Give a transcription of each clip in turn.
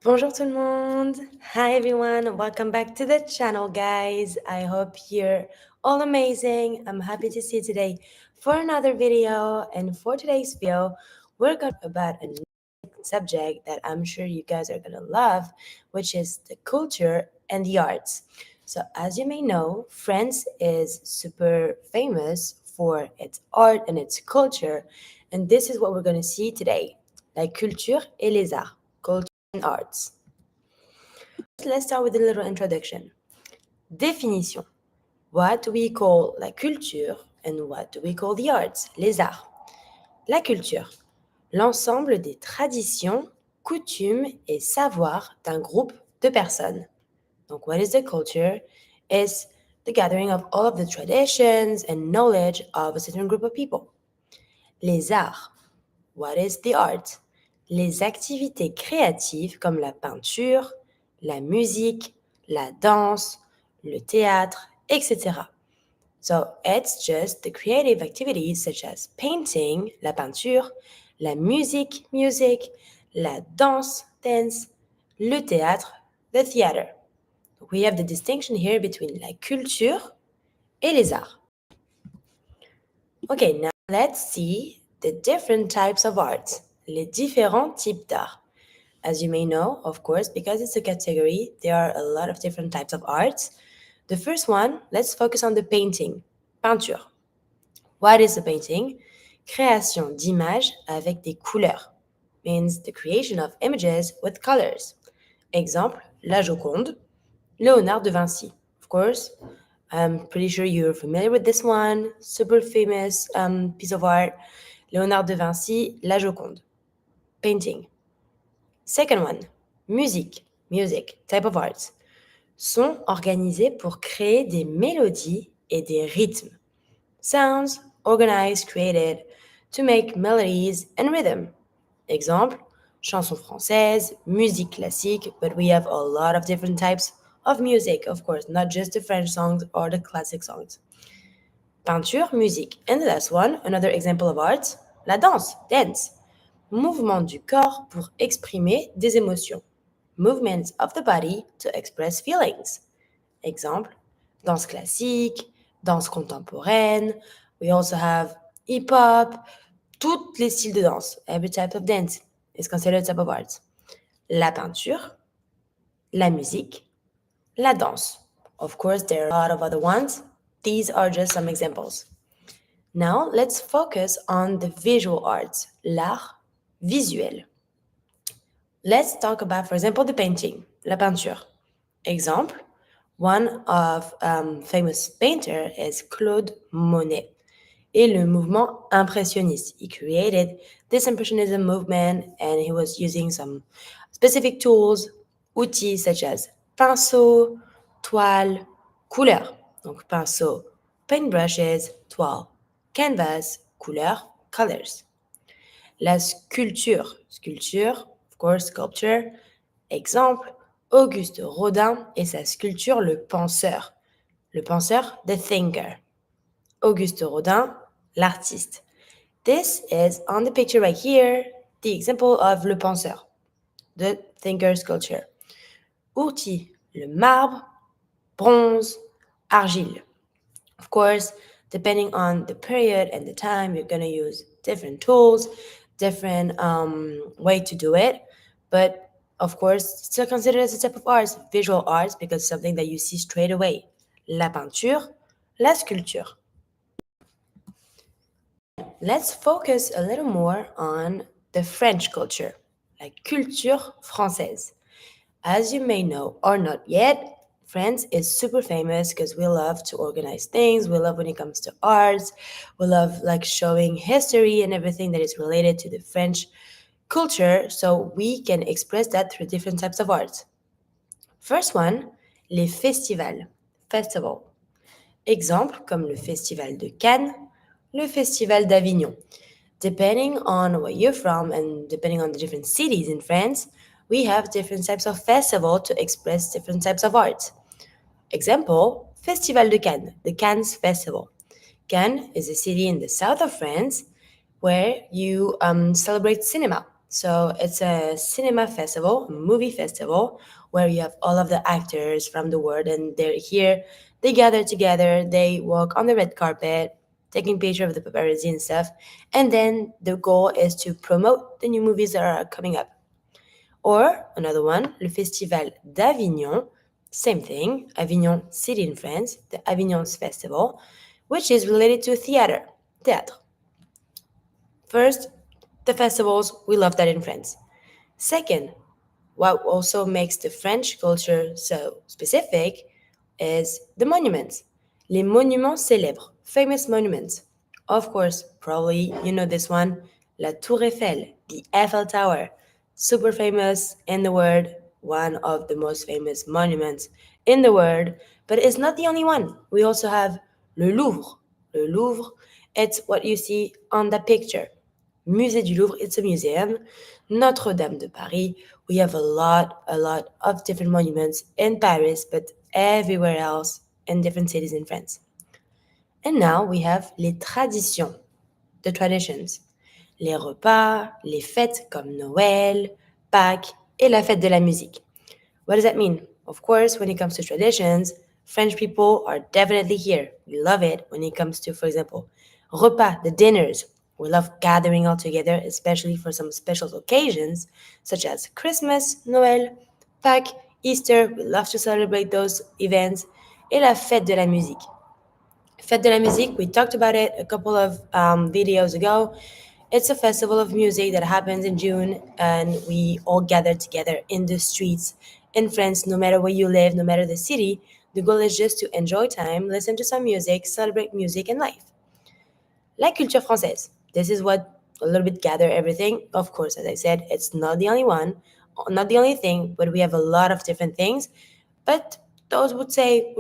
Bonjour tout le monde. Hi everyone. Welcome back to the channel, guys. I hope you're all amazing. I'm happy to see you today for another video. And for today's video, we're going to talk about a subject that I'm sure you guys are going to love, which is the culture and the arts. So, as you may know, France is super famous for its art and its culture. And this is what we're going to see today: la culture et les arts. Culture and arts. Let's start with a little introduction. Définition. What do we call la culture and what do we call the arts, les arts? La culture. L'ensemble des traditions, coutumes et savoirs d'un groupe de personnes. Donc, what is the culture? It's the gathering of all of the traditions and knowledge of a certain group of people. Les arts. What is the art? Les activités créatives comme la peinture, la musique, la danse, le théâtre, etc. So it's just the creative activities such as painting, la peinture, la musique, music, la danse, dance, le théâtre, the theater. We have the distinction here between la culture et les arts. Okay, now let's see the different types of arts, les différents types d'art. As you may know, of course, because it's a category, there are a lot of different types of arts. The first one, let's focus on the painting, peinture. What is a painting? Création d'images avec des couleurs, means the creation of images with colors. Exemple, La Joconde, Léonard de Vinci. Of course, I'm pretty sure you're familiar with this one. Super famous piece of art. Léonard de Vinci, La Joconde. Painting. Second one, musique. Music, type of arts. Sont organisés pour créer des mélodies et des rythmes. Sounds organized, created to make melodies and rhythm. Exemple, chanson française, musique classique, but we have a lot of different types of music, of course, not just the French songs or the classic songs. Peinture, musique. And the last one, another example of art, la danse, dance. Mouvement du corps pour exprimer des émotions. Movements of the body to express feelings. Exemple, danse classique, danse contemporaine. We also have hip-hop, tous les styles de danse. Every type of dance is considered a type of art. La peinture, la musique, la danse. Of course, there are a lot of other ones. These are just some examples. Now, let's focus on the visual arts, l'art visuel. Let's talk about, for example, the painting, la peinture. Example, one of famous painter is Claude Monet. Et le mouvement impressionniste. He created this impressionism movement and he was using some specific tools, outils such as pinceau, toile, couleur. Donc pinceau, paintbrushes, toile, canvas, couleur, colors. La sculpture. Sculpture, of course, sculpture. Exemple, Auguste Rodin et sa sculpture Le Penseur. Le penseur, the thinker. Auguste Rodin, l'artiste. This is on the picture right here, the example of Le Penseur, the thinker sculpture. Outils, le marbre, bronze, argile. Of course, depending on the period and the time, you're going to use different tools, different way to do it. But of course, still considered as a type of arts, visual arts, because something that you see straight away. La peinture, la sculpture. Let's focus a little more on the French culture, la culture française. As you may know or not yet, France is super famous because we love to organize things. We love when it comes to arts. We love like showing history and everything that is related to the French culture. So we can express that through different types of arts. First one, les festivals, festival. Exemple comme le Festival de Cannes, le Festival d'Avignon. Depending on where you're from and depending on the different cities in France, we have different types of festival to express different types of art. Example, Festival de Cannes, the Cannes Festival. Cannes is a city in the south of France where you celebrate cinema. So it's a cinema festival, a movie festival, where you have all of the actors from the world and they're here. They gather together, they walk on the red carpet, taking pictures of the paparazzi and stuff. And then the goal is to promote the new movies that are coming up. Or another one, le Festival d'Avignon, same thing, Avignon city in France, the Avignon's festival, which is related to théâtre. First, the festivals, we love that in France. Second, what also makes the French culture so specific is the monuments. Les monuments célèbres, famous monuments. Of course, probably you know this one, La Tour Eiffel, the Eiffel Tower. Super famous in the world, one of the most famous monuments in the world, but it's not the only one. We also have Le Louvre. Le Louvre, it's what you see on the picture. Musée du Louvre, it's a museum. Notre-Dame de Paris, we have a lot of different monuments in Paris, but everywhere else in different cities in France. And now we have les traditions, the traditions. Les repas, les fêtes comme Noël, Pâques, et la fête de la musique. What does that mean? Of course, when it comes to traditions, French people are definitely here. We love it when it comes to, for example, repas, the dinners. We love gathering all together, especially for some special occasions, such as Christmas, Noël, Pâques, Easter. We love to celebrate those events. Et la fête de la musique. Fête de la musique, we talked about it a couple of videos ago. It's a festival of music that happens in June, and we all gather together in the streets in France, no matter where you live, no matter the city. The goal is just to enjoy time, listen to some music, celebrate music and life. La culture française. This is what a little bit gather everything. Of course, as I said, it's not the only one, not the only thing, but we have a lot of different things. But those would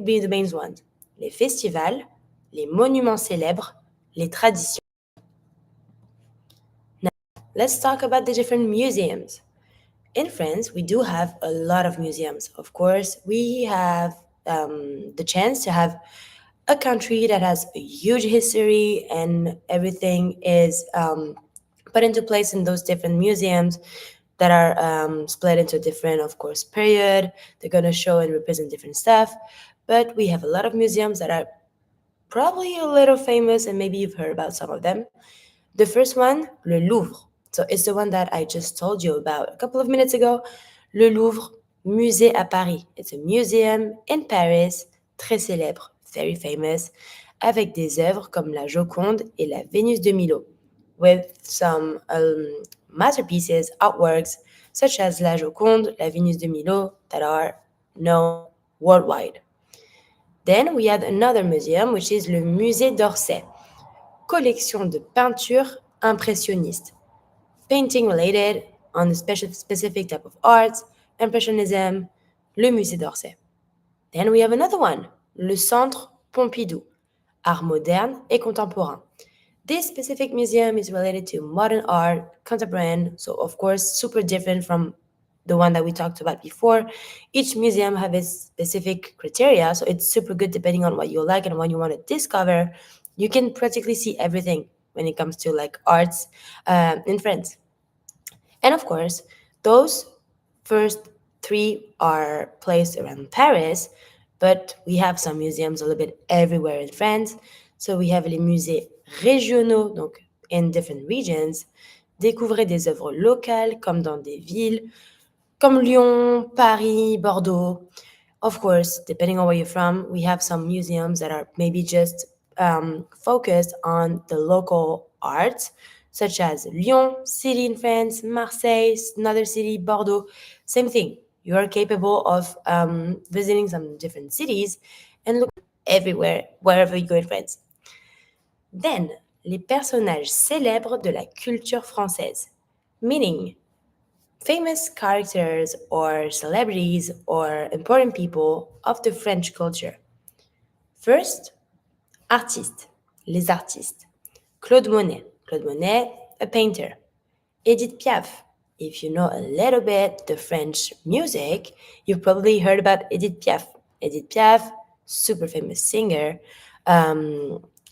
be the main ones. Les festivals, les monuments célèbres, les traditions. Let's talk about the different museums. In France, we do have a lot of museums. Of course, we have the chance to have a country that has a huge history and everything is put into place in those different museums that are split into different, of course, period. They're going to show and represent different stuff. But we have a lot of museums that are probably a little famous, and maybe you've heard about some of them. The first one, Le Louvre. So it's the one that I just told you about a couple of minutes ago. Le Louvre, musée à Paris. It's a museum in Paris, très célèbre, very famous, avec des œuvres comme la Joconde et la Vénus de Milo, with some masterpieces, artworks, such as la Joconde, la Vénus de Milo, that are known worldwide. Then we have another museum, which is le Musée d'Orsay, collection de peintures impressionnistes, painting related on a specific type of arts, impressionism, le Musée d'Orsay. Then we have another one, le Centre Pompidou, art moderne et contemporain. This specific museum is related to modern art, contemporary, so of course super different from the one that we talked about before. Each museum have its specific criteria, so it's super good depending on what you like and what you want to discover. You can practically see everything when it comes to like arts in France. And of course, those first three are placed around Paris, but we have some museums a little bit everywhere in France. So we have les musées régionaux, donc in different regions. Découvrez des œuvres locales comme dans des villes comme Lyon, Paris, Bordeaux. Of course, depending on where you're from, we have some museums that are maybe just focused on the local arts, such as Lyon, city in France, Marseille, another city, Bordeaux. Same thing. You are capable of visiting some different cities and look everywhere, wherever you go in France. Then, les personnages célèbres de la culture française, meaning famous characters or celebrities or important people of the French culture. First, artistes, les artistes. Claude Monet. Claude Monet, a painter. Edith Piaf. If you know a little bit the French music, you've probably heard about Edith Piaf. Edith Piaf, super famous singer.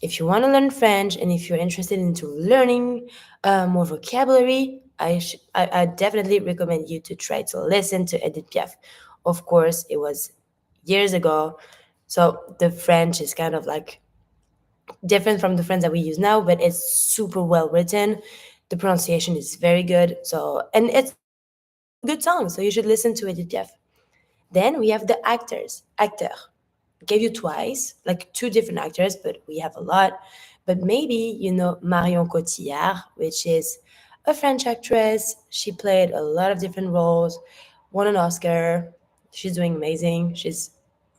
If you want to learn French and if you're interested into learning more vocabulary, I definitely recommend you to try to listen to Edith Piaf. Of course, it was years ago, so the French is kind of like different from the French that we use now, but it's super well written. The pronunciation is very good. So, and it's a good song, so you should listen to Edith Piaf. Then we have the actor. Gave you twice, like two different actors, but we have a lot. But maybe you know Marion Cotillard, which is a French actress. She played a lot of different roles, won an Oscar. She's doing amazing. She's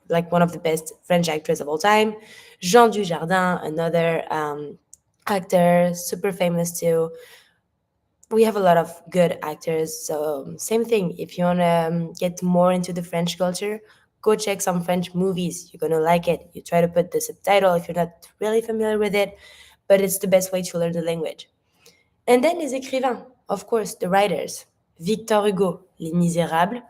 like one of the best French actors of all time. Jean Dujardin, another actor, super famous too. We have a lot of good actors. So same thing. If you want to get more into the French culture, go check some French movies. You're gonna like it. You try to put the subtitle if you're not really familiar with it, but it's the best way to learn the language. And then les écrivains, of course, the writers. Victor Hugo, Les Misérables,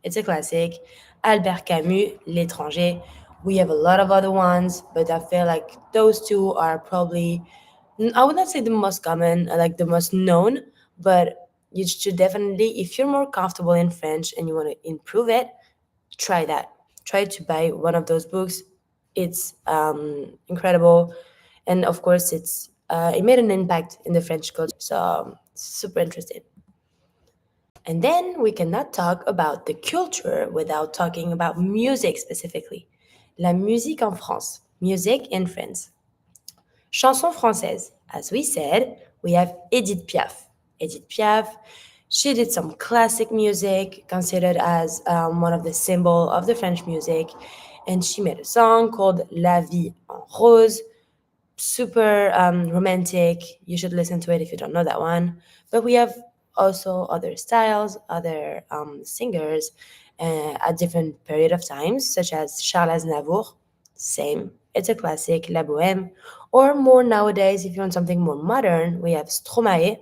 it's a classic. Albert Camus, L'étranger. We have a lot of other ones, but I feel like those two are probably, I would not say the most common, like the most known, but you should definitely, if you're more comfortable in French and you want to improve it, try that. Try to buy one of those books. It's incredible, and of course, it made an impact in the French culture. So super interested. And then we cannot talk about the culture without talking about music specifically. La musique en France, music in France. Chanson française. As we said, we have Edith Piaf. Edith Piaf, she did some classic music, considered as one of the symbol of the French music, and she made a song called La Vie en Rose, super romantic. You should listen to it if you don't know that one. But we have also other styles, other singers at different period of times, such as Charles Aznavour. Same, it's a classic, La Bohème. Or more nowadays, if you want something more modern, we have Stromae.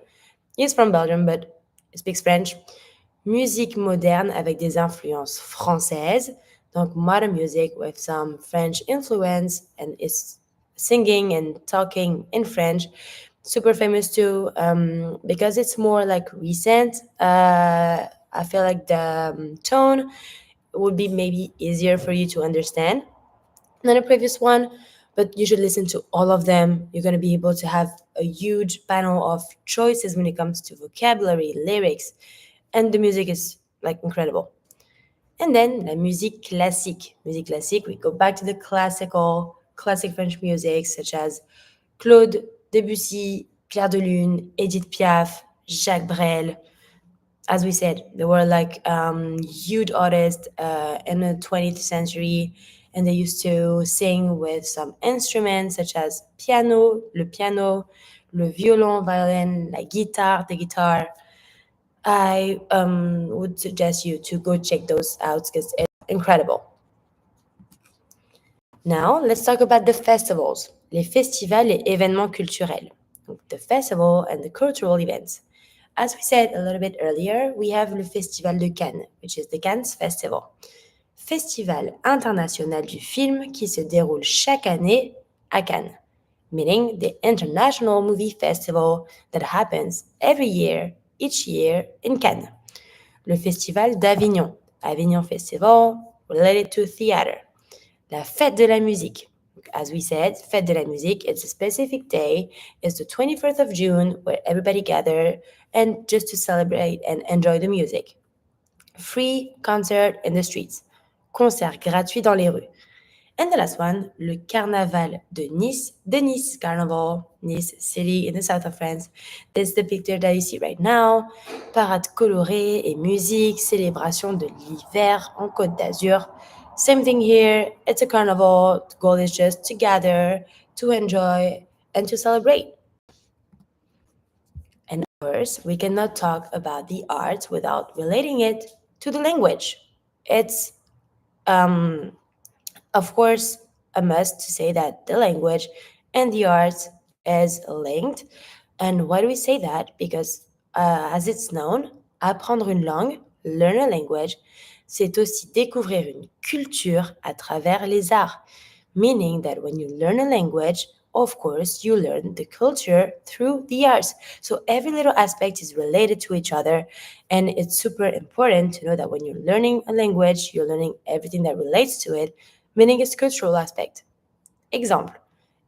He's from Belgium, but he speaks French. Musique moderne avec des influences françaises. Donc modern music with some French influence, and is singing and talking in French. Super famous too, because it's more like recent. I feel like the tone would be maybe easier for you to understand than a previous one, but you should listen to all of them. You're going to be able to have a huge panel of choices when it comes to vocabulary, lyrics, and the music is like incredible. And then la musique classique. Musique classique, we go back to the classic French music such as Claude Debussy, Clair de Lune, Edith Piaf, Jacques Brel. As we said, they were like huge artists in the 20th century, and they used to sing with some instruments such as piano, le violon, violin, la guitar, the guitar. I would suggest you to go check those out because it's incredible. Now, let's talk about the festivals, les festivals et événements culturels. Donc, the festival and the cultural events. As we said a little bit earlier, we have le Festival de Cannes, which is the Cannes Festival. Festival international du film qui se déroule chaque année à Cannes, meaning the International Movie Festival that happens every year, each year in Cannes. Le Festival d'Avignon, Avignon Festival related to theater. La Fête de la Musique. As we said, Fête de la Musique, it's a specific day. It's the 21st of June where everybody gather and just to celebrate and enjoy the music. Free concert in the streets. Concert gratuit dans les rues. And the last one, le Carnaval de Nice, the Nice Carnival, Nice city in the south of France. This is the picture that you see right now. Parade colorée et musique, célébration de l'hiver en Côte d'Azur. Same thing here. It's a carnival. The goal is just to gather, to enjoy, and to celebrate. And of course, we cannot talk about the arts without relating it to the language. It's of course, a must to say that the language and the arts is linked. And why do we say that? Because, as it's known, apprendre une langue, learn a language, c'est aussi découvrir une culture à travers les arts. Meaning that when you learn a language of course, you learn the culture through the arts. So every little aspect is related to each other. And it's super important to know that when you're learning a language, you're learning everything that relates to it, meaning its cultural aspect. Exemple.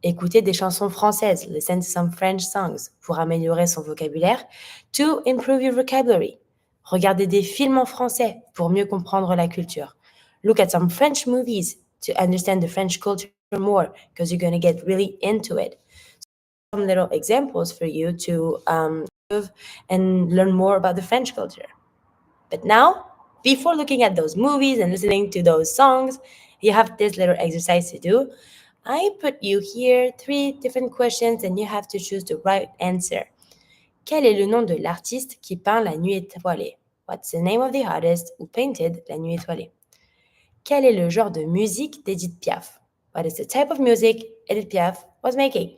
Écouter des chansons françaises, listen to some French songs pour améliorer son vocabulaire, to improve your vocabulary. Regarder des films en français pour mieux comprendre la culture. Look at some French movies to understand the French culture more because you're going to get really into it. Some little examples for you to improve and learn more about the French culture. But now, before looking at those movies and listening to those songs, you have this little exercise to do. I put you here 3 different questions and you have to choose the right answer. Quel est le nom de l'artiste qui peint la nuit étoilée? What's the name of the artist who painted La Nuit étoilée? Quel est le genre de musique d'Edith Piaf? What is the type of music Edith Piaf was making?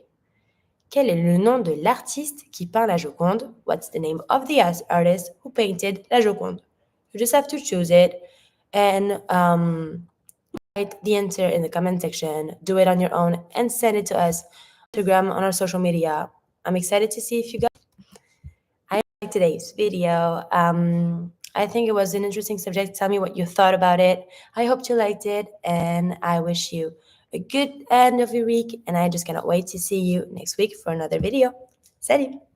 Quel est le nom de l'artiste qui peint la Joconde? What's the name of the artist who painted la Joconde? You just have to choose it and write the answer in the comment section. Do it on your own and send it to us on Instagram, on our social media. I'm excited to see if you guys like today's video. I think it was an interesting subject. Tell me what you thought about it. I hope you liked it, and I wish you a good end of your week. And I just cannot wait to see you next week for another video. Salut!